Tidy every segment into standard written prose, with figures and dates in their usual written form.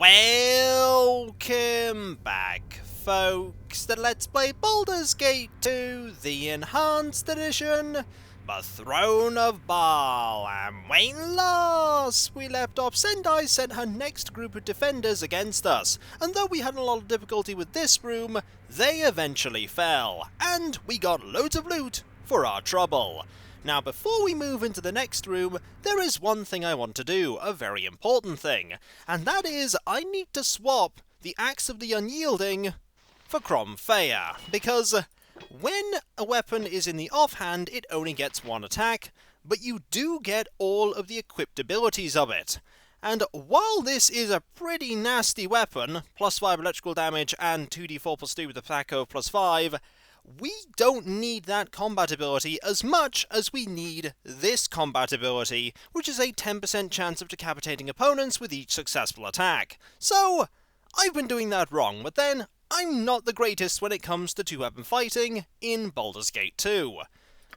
Welcome back, folks, to Let's Play Baldur's Gate 2, the Enhanced Edition, the Throne of Baal. And when last we left off, Sendai sent her next group of defenders against us, and though we had a lot of difficulty with this room, they eventually fell, and we got loads of loot for our trouble. Now, before we move into the next room, there is one thing I want to do, a very important thing, and that is I need to swap the Axe of the Unyielding for Cromfeia, because when a weapon is in the offhand, it only gets one attack, but you do get all of the equipped abilities of it. And while this is a pretty nasty weapon, plus 5 electrical damage and 2d4 plus 2 with a attack of plus 5, we don't need that combat ability as much as we need this combat ability, which is a 10% chance of decapitating opponents with each successful attack. So, I've been doing that wrong, but then, I'm not the greatest when it comes to two-weapon fighting in Baldur's Gate 2.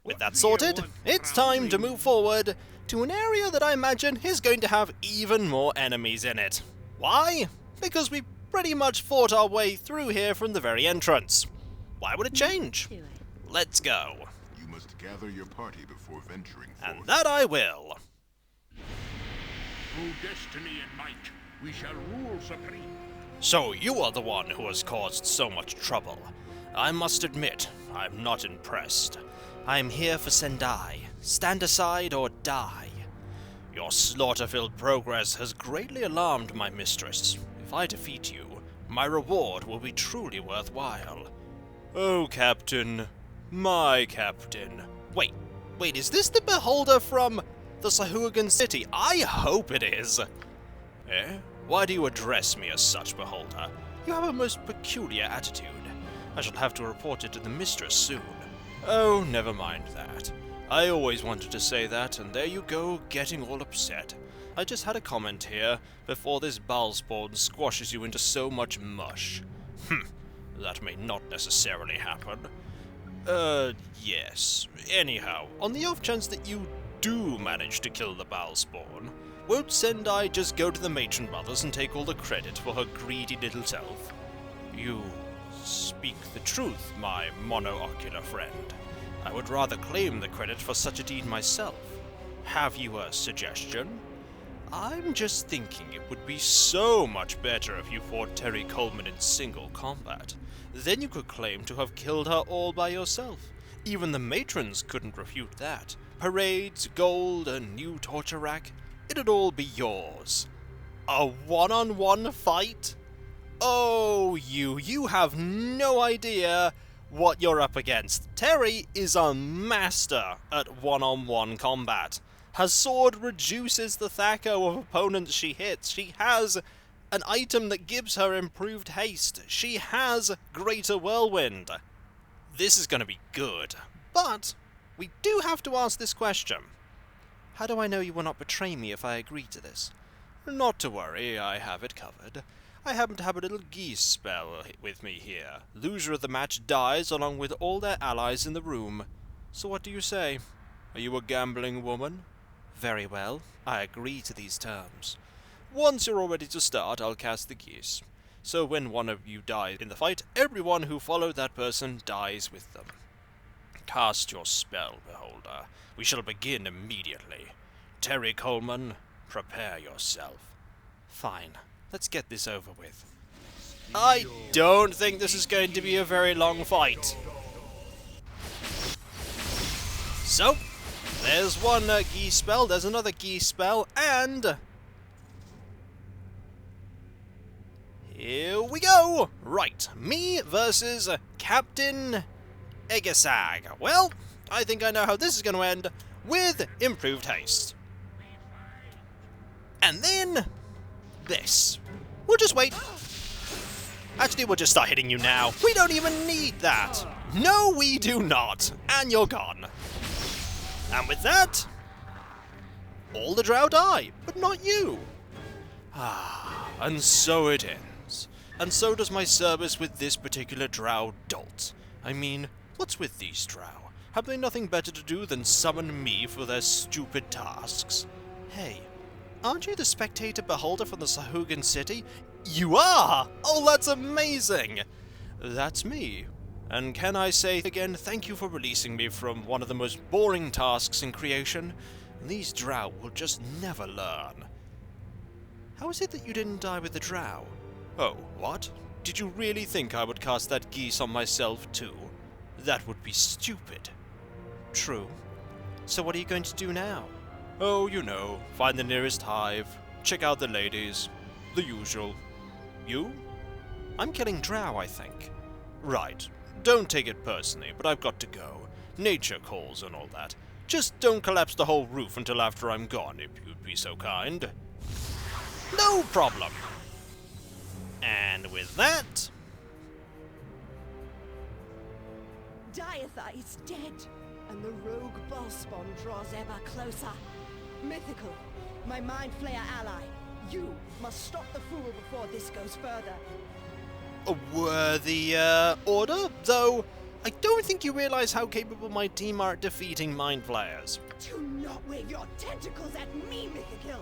With that sorted, it's time to move forward to an area that I imagine is going to have even more enemies in it. Why? Because we pretty much fought our way through here from the very entrance. Why would it change? Let's go. You must gather your party before venturing forth. And that I will. Through destiny and might, we shall rule supreme. So you are the one who has caused so much trouble. I must admit, I'm not impressed. I am here for Sendai. Stand aside or die. Your slaughter-filled progress has greatly alarmed my mistress. If I defeat you, my reward will be truly worthwhile. Oh, Captain. My Captain. Wait, is this the Beholder from the Sahuagin City? I hope it is. Eh? Why do you address me as such, Beholder? You have a most peculiar attitude. I shall have to report it to the mistress soon. Oh, never mind that. I always wanted to say that, and there you go, getting all upset. I just had a comment here, before this Baalspawn squashes you into so much mush. That may not necessarily happen. Yes. Anyhow, on the off chance that you do manage to kill the Baalspawn, won't Sendai just go to the Matron Mothers and take all the credit for her greedy little self? You speak the truth, my monoocular friend. I would rather claim the credit for such a deed myself. Have you a suggestion? I'm just thinking it would be so much better if you fought Terri Coleman in single combat. Then you could claim to have killed her all by yourself. Even the matrons couldn't refute that. Parades, gold, a new torture rack, it'd all be yours. A one-on-one fight? Oh, you have no idea what you're up against. Terri is a master at one-on-one combat. Her sword reduces the THAC0 of opponents she hits. She has an item that gives her improved haste. She has Greater Whirlwind. This is going to be good. But we do have to ask this question. How do I know you will not betray me if I agree to this? Not to worry, I have it covered. I happen to have a little geese spell with me here. Loser of the match dies along with all their allies in the room. So what do you say? Are you a gambling woman? Very well, I agree to these terms. Once you're all ready to start, I'll cast the geese. So when one of you dies in the fight, everyone who followed that person dies with them. Cast your spell, Beholder. We shall begin immediately. Terri Coleman, prepare yourself. Fine, let's get this over with. I don't think this is going to be a very long fight. So, there's one geese spell, there's another geese spell, and here we go! Right, me versus Captain Egesag. Well, I think I know how this is going to end, with improved haste. And then this. We'll just wait. Actually, we'll just start hitting you now. We don't even need that. No, we do not. And you're gone. And with that, all the drow die, but not you. And so it ends. And so does my service with this particular drow dolt. I mean, what's with these drow? Have they nothing better to do than summon me for their stupid tasks? Hey, aren't you the spectator beholder from the Sahuagin City? You are? Oh, that's amazing! That's me. And can I say again, thank you for releasing me from one of the most boring tasks in creation. These drow will just never learn. How is it that you didn't die with the drow? Oh, what? Did you really think I would cast that geese on myself too? That would be stupid. True. So what are you going to do now? Oh, you know, find the nearest hive, check out the ladies, the usual. You? I'm killing drow, I think. Right. Don't take it personally, but I've got to go. Nature calls and all that. Just don't collapse the whole roof until after I'm gone, if you'd be so kind. No problem. And with that... Diatha is dead, and the rogue Ballspawn draws ever closer. Mythical, my Mind Flayer ally, you must stop the fool before this goes further. A worthy, order, though I don't think you realize how capable my team are at defeating Mind Flayers. Do not wave your tentacles at me, Mythical!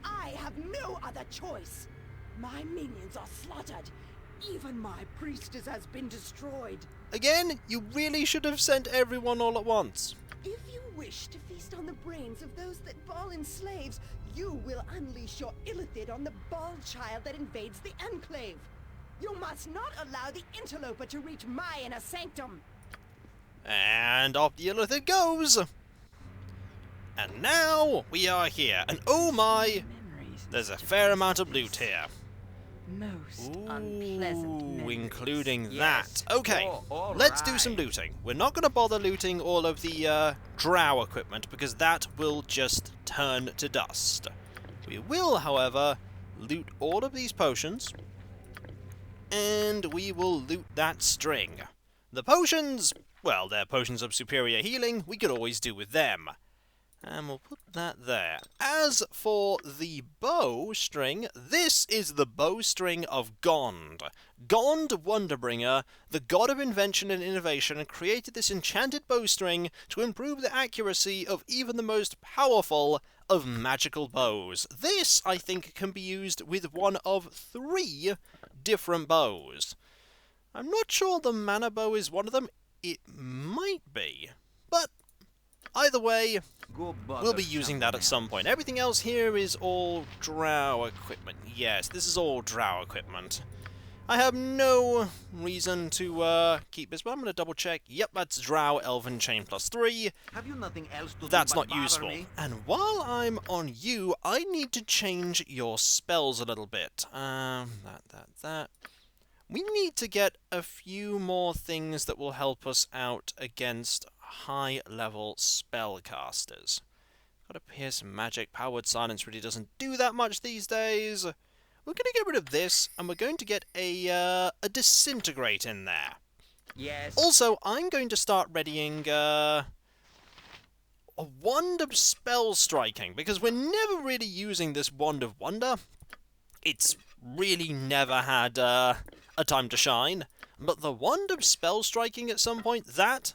I have no other choice. My minions are slaughtered. Even my priestess has been destroyed. Again, you really should have sent everyone all at once. If you wish to feast on the brains of those that Ball enslaves, you will unleash your illithid on the Ball child that invades the enclave. You must not allow the interloper to reach my inner sanctum. And off the illithid goes. And now we are here, and oh my, there's a fair amount of loot here. Most unpleasant memories. Including Yes. that. Okay, all let's do right. some looting. We're not going to bother looting all of the drow equipment because that will just turn to dust. We will, however, loot all of these potions, and we will loot that string. The potions, well, they're potions of superior healing. We could always do with them. And we'll put that there. As for the bowstring, this is the bowstring of Gond. Gond Wonderbringer, the god of invention and innovation, created this enchanted bowstring to improve the accuracy of even the most powerful of magical bows. This, I think, can be used with one of 3 different bows. I'm not sure the mana bow is one of them. It might be. But either way, we'll be using that at some point. Everything else here is all drow equipment. Yes, this is all drow equipment. I have no reason to keep this, but I'm going to double check. Yep, that's drow elven chain +3. Have you nothing else to That's do but not useful. bother me? And while I'm on you, I need to change your spells a little bit. That. We need to get a few more things that will help us out against high-level spellcasters. Got to pierce magic. Powered silence really doesn't do that much these days. We're going to get rid of this, and we're going to get a disintegrate in there. Yes. Also, I'm going to start readying a wand of spell striking, because we're never really using this wand of wonder. It's really never had a time to shine, but the wand of spell striking at some point, that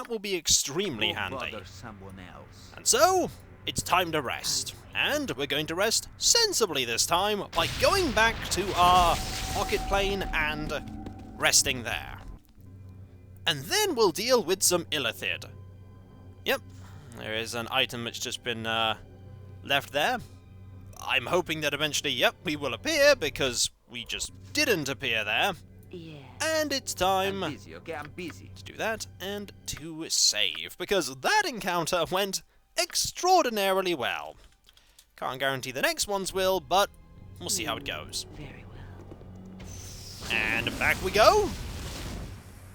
will be extremely handy. Bother someone else. And so, it's time to rest. And we're going to rest sensibly this time by going back to our pocket plane and resting there. And then we'll deal with some illithid. Yep, there is an item that's just been left there. I'm hoping that eventually, yep, we will appear, because we just didn't appear there. Yeah. And it's time I'm busy, okay? I'm busy. to do that and to save, because that encounter went extraordinarily well. Can't guarantee the next ones will, but we'll see how it goes. Very well. And back we go,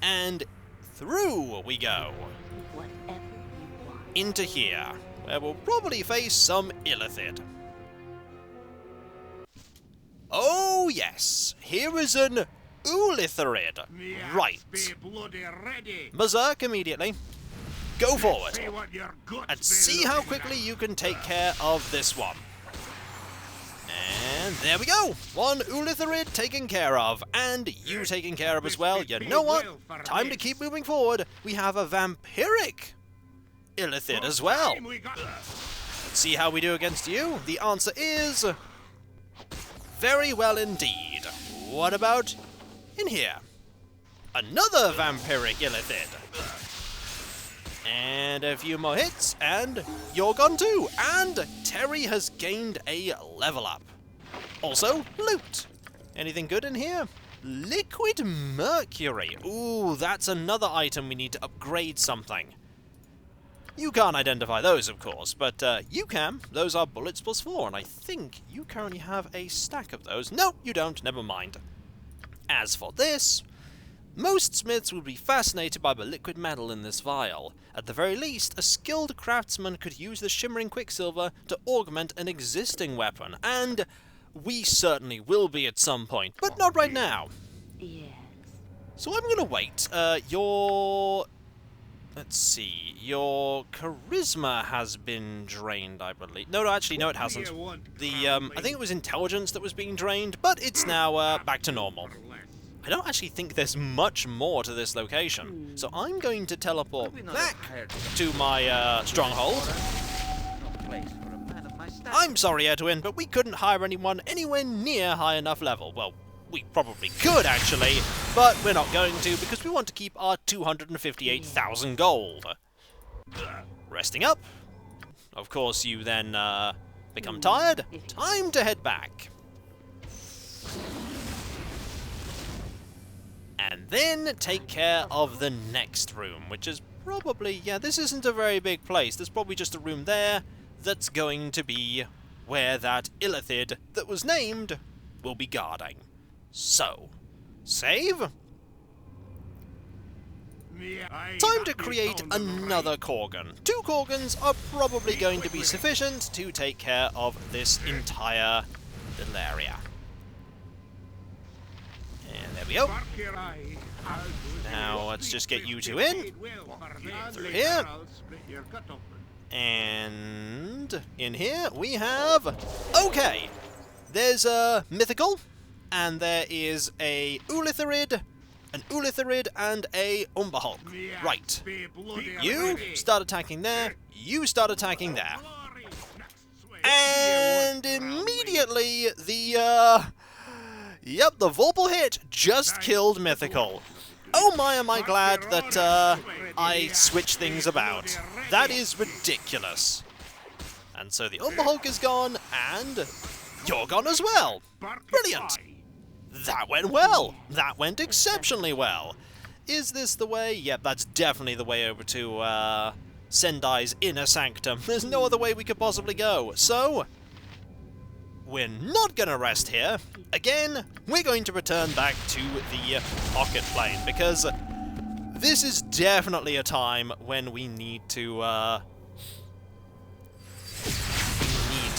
and through we go, Whatever you want. into here, where we'll probably face some illithid. Oh yes, here is an Ulitharid. Right. Be bloody ready. Berserk immediately. Go forward. See what your guts And be see how looking quickly at. you can take care of this one. And there we go. One Ulitharid taken care of. And you taken care of as well. You know what? Time to keep moving forward. We have a vampiric Illithid as well. Time we got- Let's see how we do against you. The answer is... Very well indeed. What about in here? Another vampiric illithid. And a few more hits, and you're gone too. And Terri has gained a level up. Also, loot. Anything good in here? Liquid mercury. Ooh, that's another item we need to upgrade something. You can't identify those, of course, but you can. Those are bullets plus 4, and I think you currently have a stack of those. No, you don't. Never mind. As for this, most smiths would be fascinated by the liquid metal in this vial. At the very least, a skilled craftsman could use the shimmering quicksilver to augment an existing weapon, and we certainly will be at some point, but not right now. Yes. So I'm gonna wait. Let's see. Your charisma has been drained, I believe. No, actually, no, it hasn't. I think it was intelligence that was being drained, but it's now back to normal. I don't actually think there's much more to this location, so I'm going to teleport back to my stronghold. I'm sorry, Edwin, but we couldn't hire anyone anywhere near high enough level. Well, we probably could, actually, but we're not going to because we want to keep our 258,000 gold. Resting up. Of course, you then become tired. Time to head back. And then take care of the next room, which is probably, yeah, this isn't a very big place. There's probably just a room there that's going to be where that illithid that was named will be guarding. So, save. Time to create another Korgan. 2 Korgans are probably going to be sufficient to take care of this entire little area. And there we go. Now let's just get you 2 in. Through here. And in here we have... Okay! There's a mythical, and there is a Ulitharid, an Ulitharid, and a Umberhulk. Right. You start attacking there, you start attacking there. And immediately the, yep, the Vorpal hit just killed Mythical. Oh my, am I glad that I switched things about. That is ridiculous. And so the Umberhulk is gone, and you're gone as well. Brilliant. That went well. That went exceptionally well. Is this the way? Yep, that's definitely the way over to Sendai's inner sanctum. There's no other way we could possibly go. So, we're not going to rest here. Again, we're going to return back to the pocket plane, because this is definitely a time when we need to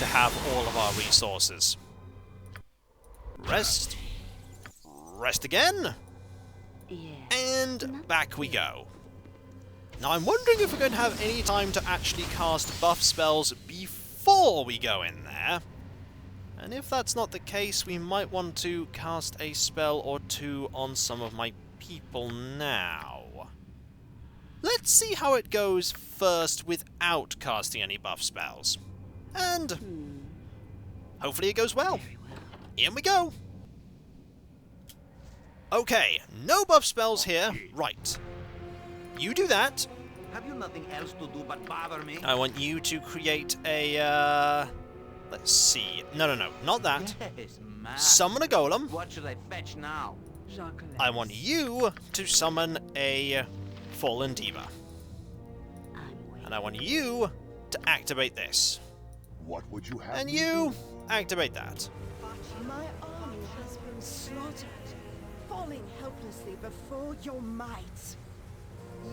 have all of our resources. Rest. Rest again. And back we go. Now I'm wondering if we're going to have any time to actually cast buff spells before we go in there. And if that's not the case, we might want to cast a spell or 2 on some of my people now. Let's see how it goes first without casting any buff spells. And hopefully it goes well. In we go. Okay, no buff spells here. Right. You do that. Have you nothing else to do but bother me? I want you to create a, let's see. No, not that. Yes, man. Summon a golem. What should I fetch now? I want you to summon a fallen diva. And I want you to activate this. What would you have? And you activate that. My army has been slaughtered, falling helplessly before your might.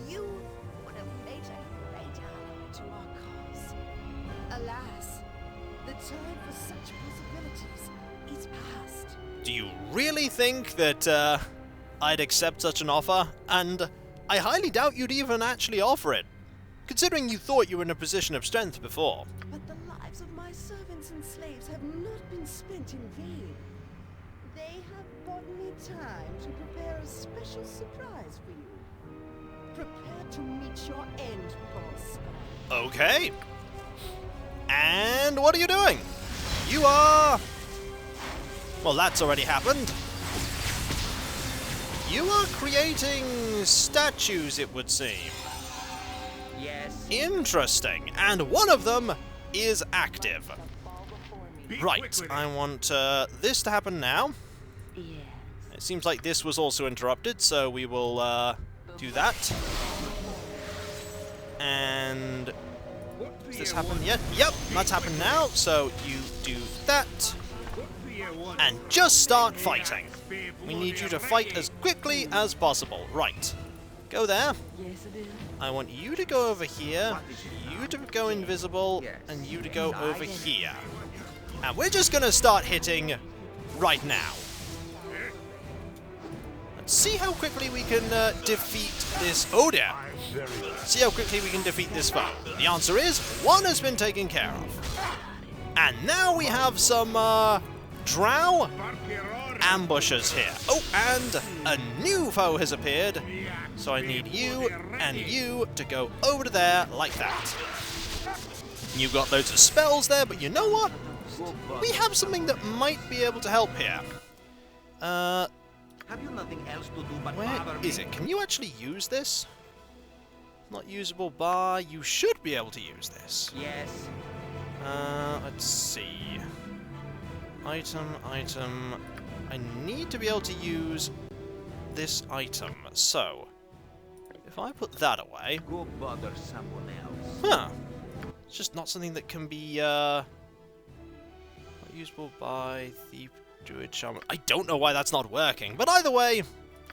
You would have made a great ally to our cause. Alas, the time for such possibilities is past. Do you really think that I'd accept such an offer? And I highly doubt you'd even actually offer it, considering you thought you were in a position of strength before. But the lives of my servants and slaves have not been spent in vain. They have bought me time to prepare a special surprise for you. Prepare to meet your end, boss. Okay. And what are you doing? You are Well, that's already happened. You are creating statues, it would seem. Yes. Interesting. And one of them is active. Be Right, quick with I it. want this to happen now. Yes. It seems like this was also interrupted, so we will do that. And What has do this you happened want? yet? Yep, that's happened now. So you do that, What do you want? and just start fighting. We need you to fight as quickly as possible. Right, go there. Yes, it is. I want you to go over here, you to go invisible, Yes. and you to go over here. And we're just gonna start hitting right now. Let's see how quickly we can defeat this. Oh dear. See how quickly we can defeat this foe. The answer is one has been taken care of. And now we have some drow ambushers here. Oh, and a new foe has appeared. So I need you and you to go over to there like that. You got loads of spells there, but you know what? We have something that might be able to help here. Have you nothing else to do but Where bother me? is it? Can you actually use this? Not usable bar. You should be able to use this. Yes. Let's see. Item. I need to be able to use this item. So, if I put that away... Go bother someone else. Huh. It's just not something that can be, not usable by the Druid Shaman. I don't know why that's not working, but either way,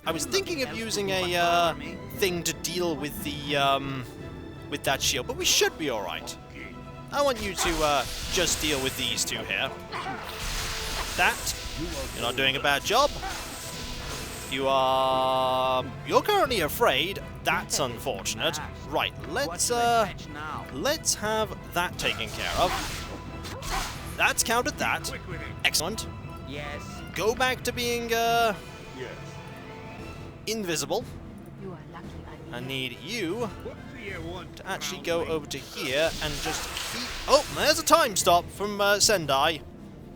I was thinking of using a, thing to deal with the, with that shield, but we should be alright. I want you to, just deal with these two here. That, you're not doing a bad job. You're currently afraid. That's unfortunate. Right, let's have that taken care of. That's counted that. Quick with it. Excellent. Yes. Go back to being, invisible. You are lucky I I need you What do you want? to actually go over to here and just keep... Oh, there's a time stop from Sendai.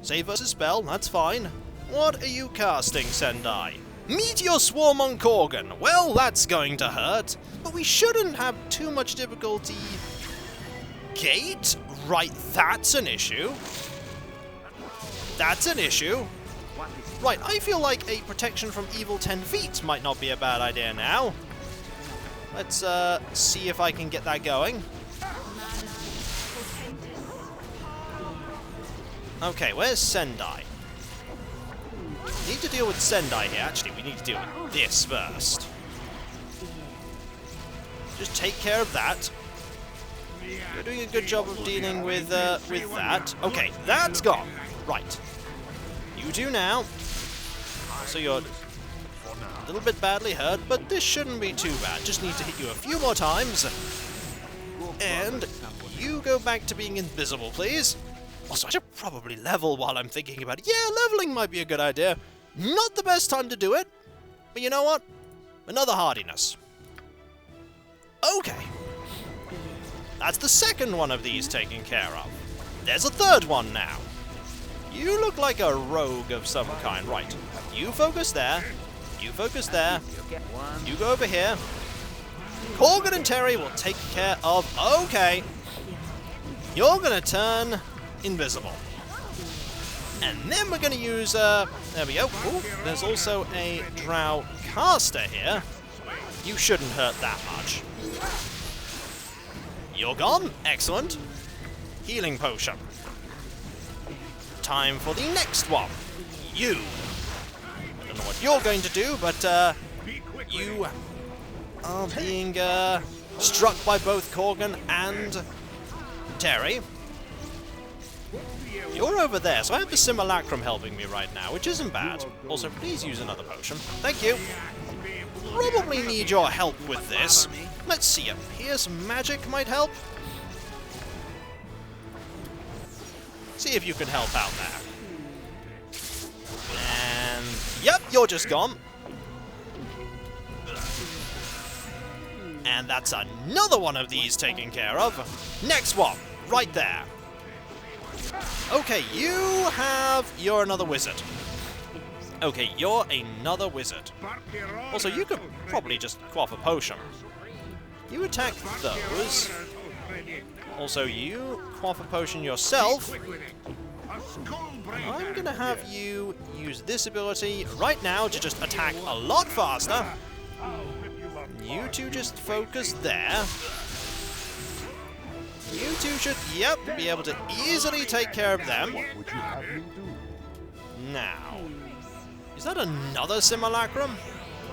Save versus spell, that's fine. What are you casting, Sendai? Meteor Swarm on Korgan. Well, that's going to hurt, but we shouldn't have too much difficulty. Gate? Right, that's an issue. That's an issue. What is Right, I feel like a protection from evil 10 feet might not be a bad idea now. Let's see if I can get that going. Okay, where's Sendai? We need to deal with Sendai here. Actually, we need to deal with this first. Just take care of that. You're doing a good job of dealing with that. Okay, that's gone. Right. You do now. So you're a little bit badly hurt, but this shouldn't be too bad. Just need to hit you a few more times. And you go back to being invisible, please. Also, I should probably level while I'm thinking about it. Yeah, leveling might be a good idea. Not the best time to do it. But you know what? Another hardiness. Okay. That's the second one of these taken care of. There's a third one now. You look like a rogue of some kind. Right. You focus there. You focus there. get one? You go over here. Korgan and Terri will take care of... Okay. You're gonna turn invisible. And then we're gonna use... there we go. Ooh, there's also a drow caster here. You shouldn't hurt that much. You're gone. Excellent. Healing potion. Time for the next one. You. I don't know what you're going to do, but Be quick with you are being struck by both Korgan and Terri. You're over there, so I have the Simulacrum helping me right now, which isn't bad. Also, please use another potion. Thank you. Probably need your help with this. Let's see, a Pierce Magic might help. See if you can help out there. And... Yep, you're just gone. And that's another one of these taken care of. Next one, right there. Okay, you're another wizard. Okay, you're another wizard. Also, you could probably just quaff a potion. You attack those. Also, you quaff a potion yourself. I'm gonna have you use this ability right now to just attack a lot faster. You two just focus there. You two should, yep, be able to easily take care of them. Now, is that another simulacrum?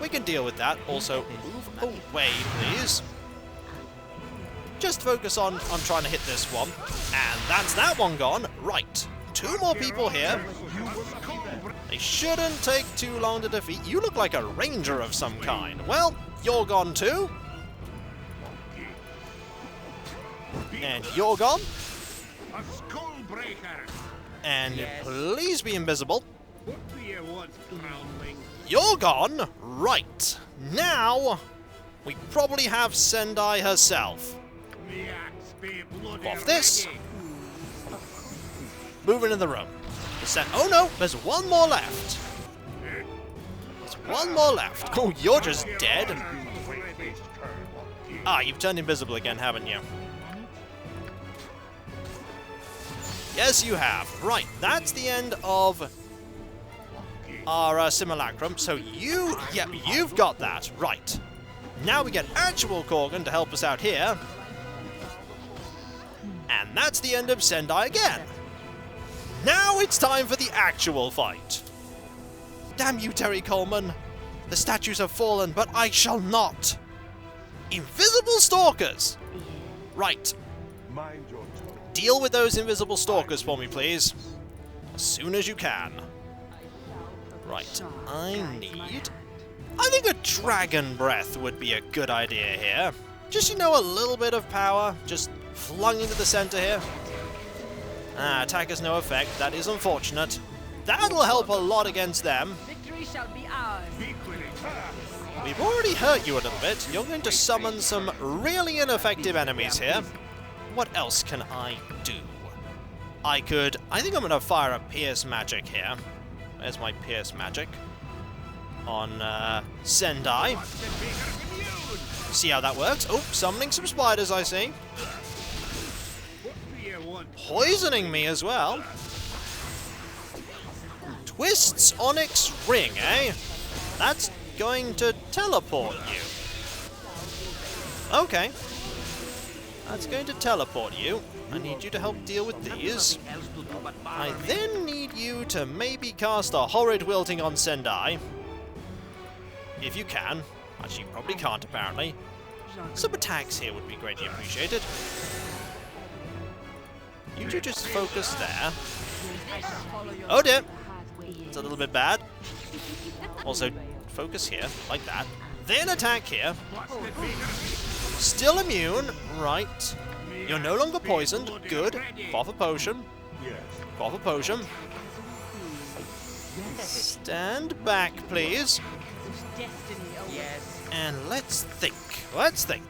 We can deal with that. Also, move away, please. Just focus on trying to hit this one. And that's that one gone. Right. 2 more people here. They shouldn't take too long to defeat. You look like a ranger of some kind. Well, you're gone too. And you're gone. And please be invisible. You're gone. Right. Now, we probably have Sendai herself. Off this. Move into the room. Oh no, there's one more left. There's one more left. Oh, you're just dead. Ah, you've turned invisible again, haven't you? Yes, you have. Right, that's the end of our simulacrum. So you've got that. Right. Now we get actual Korgan to help us out here. And that's the end of Sendai again. Now it's time for the actual fight. Damn you, Terri Coleman. The statues have fallen, but I shall not. Invisible stalkers. Right. Deal with those invisible stalkers for me, please. As soon as you can. Right. I think a dragon breath would be a good idea here. Just, you know, a little bit of power. Just flung into the center here. Ah, attack has no effect. That is unfortunate. That'll help a lot against them. Victory shall be ours. We've already hurt you a little bit. You're going to summon some really ineffective enemies here. What else can I do? I think I'm going to fire a Pierce Magic here. There's my Pierce Magic. On Sendai. See how that works. Oh, summoning some spiders, I see. Poisoning me as well. Twists Onyx Ring, eh? That's going to teleport you. Okay. That's going to teleport you. I need you to help deal with these. I then need you to maybe cast a Horrid Wilting on Sendai. If you can. Actually, you probably can't, apparently. Some attacks here would be greatly appreciated. You two just focus there. Oh dear! It's a little bit bad. Also, focus here, like that. Then attack here. Still immune. Right. You're no longer poisoned. Good. Quaff a potion. Quaff a potion. Stand back, please. And let's think. Let's think.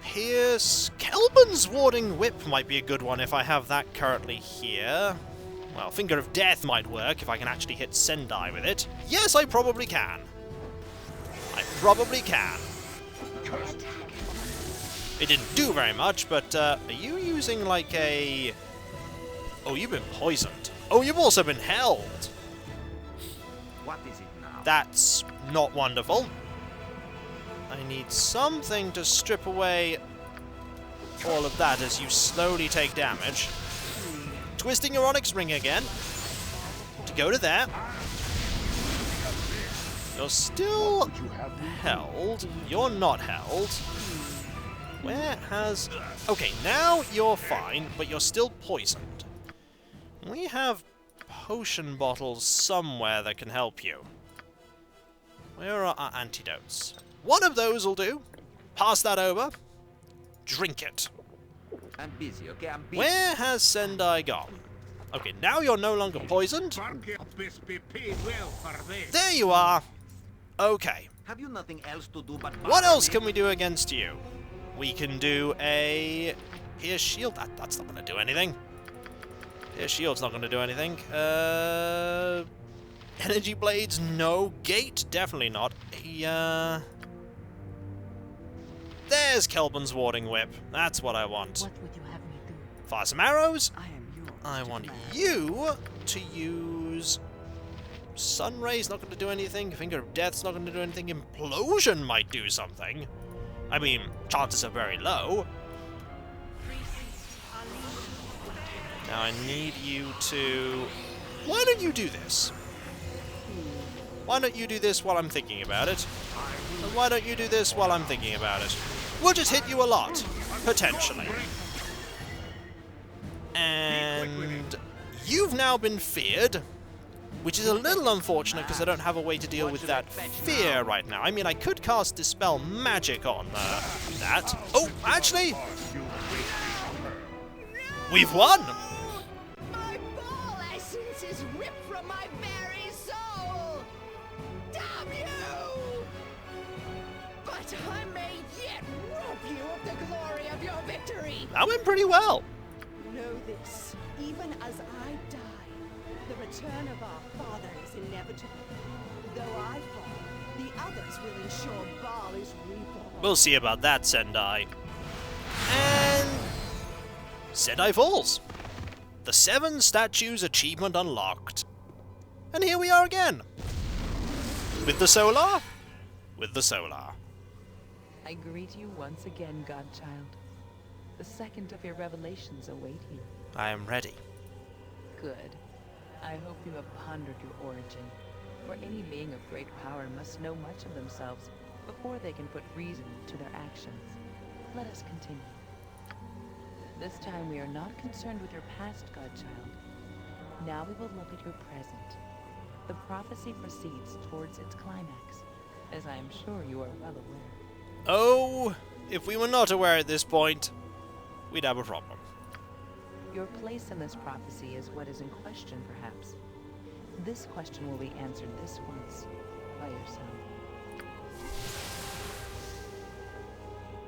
Pierce... Kelban's Warding Whip might be a good one if I have that currently here. Well, Finger of Death might work if I can actually hit Sendai with it. Yes, I probably can. I probably can. It didn't do very much, but are you using like a... Oh, you've been poisoned. Oh, you've also been held. What is it now? That's not wonderful. I need something to strip away all of that as you slowly take damage. Twisting your Onyx Ring again. To go to there. You're still held. You're not held. Where has... Okay, now you're fine, but you're still poisoned. We have potion bottles somewhere that can help you. Where are our antidotes? One of those will do. Pass that over. Drink it. I'm busy, okay? I'm busy. Where has Sendai gone? Okay, now you're no longer poisoned. There you are. Okay. Have you nothing else to do but... What else can we do against you? We can do a... Pierce Shield. That's not going to do anything. Yeah, shield's not going to do anything. Energy blades, no. Gate, definitely not. There's Kelbin's warding whip. That's what I want. What would you have me do? Fire some arrows. I am yours. I to want command. you to use... Sun Ray's not going to do anything. Finger of Death's not going to do anything. Implosion might do something. I mean, chances are very low. Now I need you to... Why don't you do this? Why don't you do this while I'm thinking about it? And why don't you do this while I'm thinking about it? We'll just hit you a lot. Potentially. And... You've now been feared. Which is a little unfortunate because I don't have a way to deal with that fear right now. I mean, I could cast Dispel Magic on that. Oh, actually... We've won! My ball essence is ripped from my very soul! Damn you! But I may yet rob you of the glory of your victory! That went pretty well. Know this, even as I die, the return of our father is inevitable. Though I fall, the others will ensure Baal is reborn. We'll see about that, Sendai. And... Sendai falls. The 7 statues achievement unlocked. And here we are again. With the Solar. With the Solar. I greet you once again, Godchild. The second of your revelations await you. I am ready. Good. I hope you have pondered your origin, for any being of great power must know much of themselves before they can put reason to their actions. Let us continue. This time we are not concerned with your past, Godchild. Now we will look at your present. The prophecy proceeds towards its climax, as I am sure you are well aware. Oh, if we were not aware at this point, we'd have a problem. Your place in this prophecy is what is in question, perhaps. This question will be answered this once, by yourself.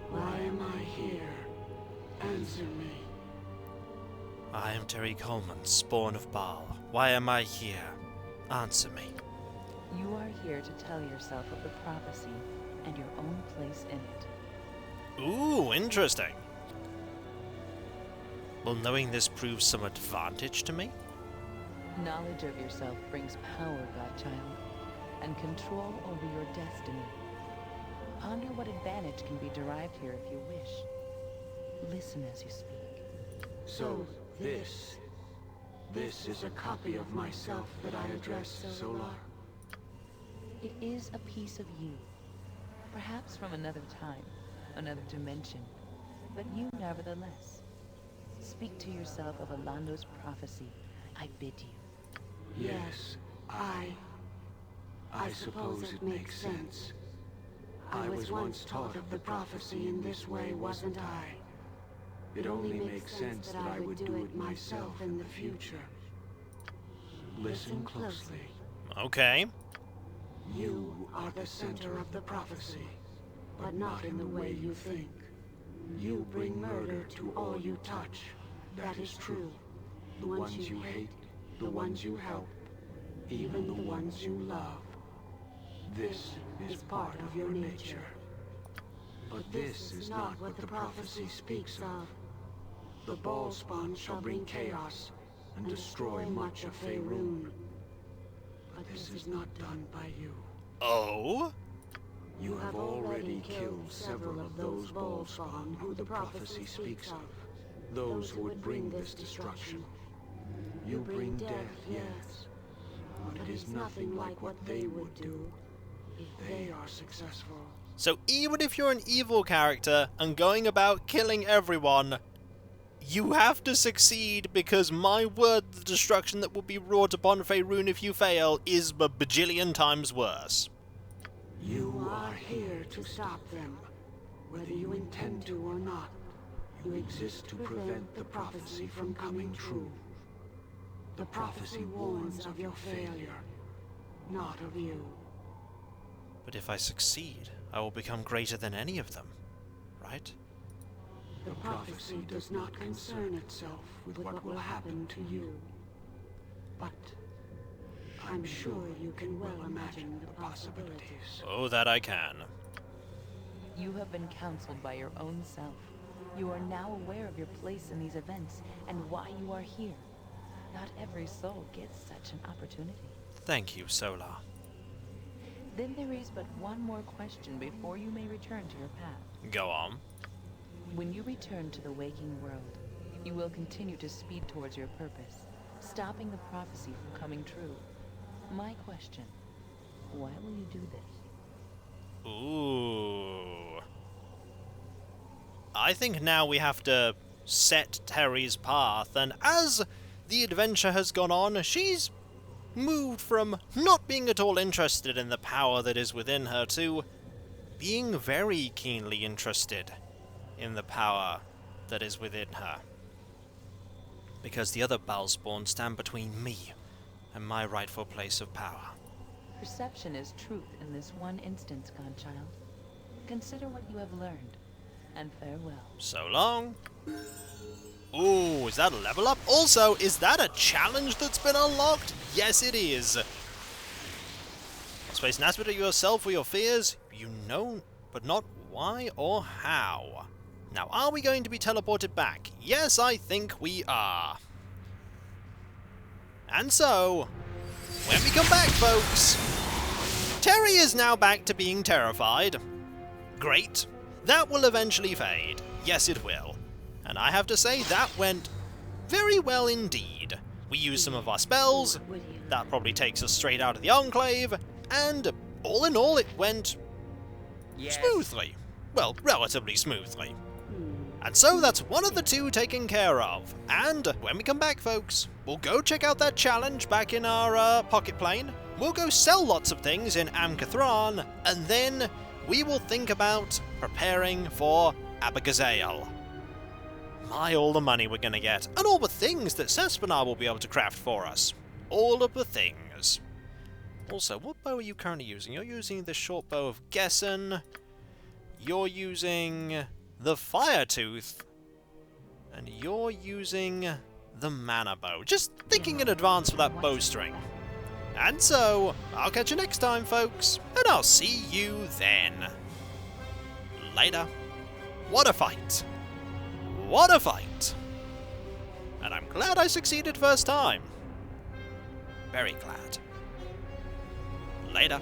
Why am I here? Answer me. I am Terri Coleman, spawn of Baal. Why am I here? Answer me. You are here to tell yourself of the prophecy and your own place in it. Ooh, interesting. Will knowing this prove some advantage to me? Knowledge of yourself brings power, Godchild, and control over your destiny. Ponder what advantage can be derived here if you wish. Listen as you speak. So, this is a copy of myself that I address Solar. It is a piece of you. Perhaps from another time, another dimension, but you nevertheless. Speak to yourself of Alando's prophecy, I bid you. Yes, I suppose it makes sense. I was once taught of the prophecy in this way, wasn't I? It only makes sense that I would do it myself in the future. Listen closely. Okay. You are the center of the prophecy, but not in the way you think. You bring murder to all you touch. That is true. The ones you hate, the ones you help, even the ones you love. This is part of your nature. But this is not what the prophecy speaks of. The Baal spawn shall bring chaos and destroy much of Faerun. But this is not done by you. Oh? You have already killed several of those Baal spawn who the prophecy speaks of. Those who would bring this destruction. You bring death, yes. But it is nothing like what they would do if they are successful. So even if you're an evil character and going about killing everyone, you have to succeed because my word, the destruction that will be wrought upon Faerun if you fail is a bajillion times worse. You are here to stop them, whether you intend to or not. You exist to prevent the prophecy from coming true. The prophecy warns of your failure, not of you. But if I succeed, I will become greater than any of them, right? The prophecy does not concern itself with what will happen to you. But I'm sure you can well imagine the possibilities. Oh, that I can. You have been counseled by your own self. You are now aware of your place in these events and why you are here. Not every soul gets such an opportunity. Thank you, Solar. Then there is but one more question before you may return to your path. Go on. When you return to the waking world, you will continue to speed towards your purpose, stopping the prophecy from coming true. My question, why will you do this? Ooh. I think now we have to set Terri's path, and as the adventure has gone on, she's moved from not being at all interested in the power that is within her to being very keenly interested in the power that is within her. Because the other Balspawn stand between me and my rightful place of power. Perception is truth in this one instance, godchild. Consider what you have learned, and farewell. So long. Ooh, is that a level up? Also, is that a challenge that's been unlocked? Yes, it is. Space an aspect of yourself or your fears, you know, but not why or how. Now, are we going to be teleported back? Yes, I think we are. And so, when we come back, folks, Terri is now back to being terrified. Great. That will eventually fade. Yes, it will. And I have to say, that went very well indeed. We used some of our spells. That probably takes us straight out of the enclave. And all in all, it went smoothly. Well, relatively smoothly. And so that's one of the two taken care of. And when we come back, folks, we'll go check out that challenge back in our pocket plane. We'll go sell lots of things in Amcathran, and then we will think about preparing for Abigail. My, all the money we're going to get, and all the things that Sespinar will be able to craft for us. All of the things. Also, what bow are you currently using? You're using the short bow of Gessen. You're using the Firetooth. And you're using the Mana Bow. Just thinking in advance for that bowstring. And so, I'll catch you next time, folks. And I'll see you then. Later. What a fight. What a fight! And I'm glad I succeeded first time. Very glad. Later.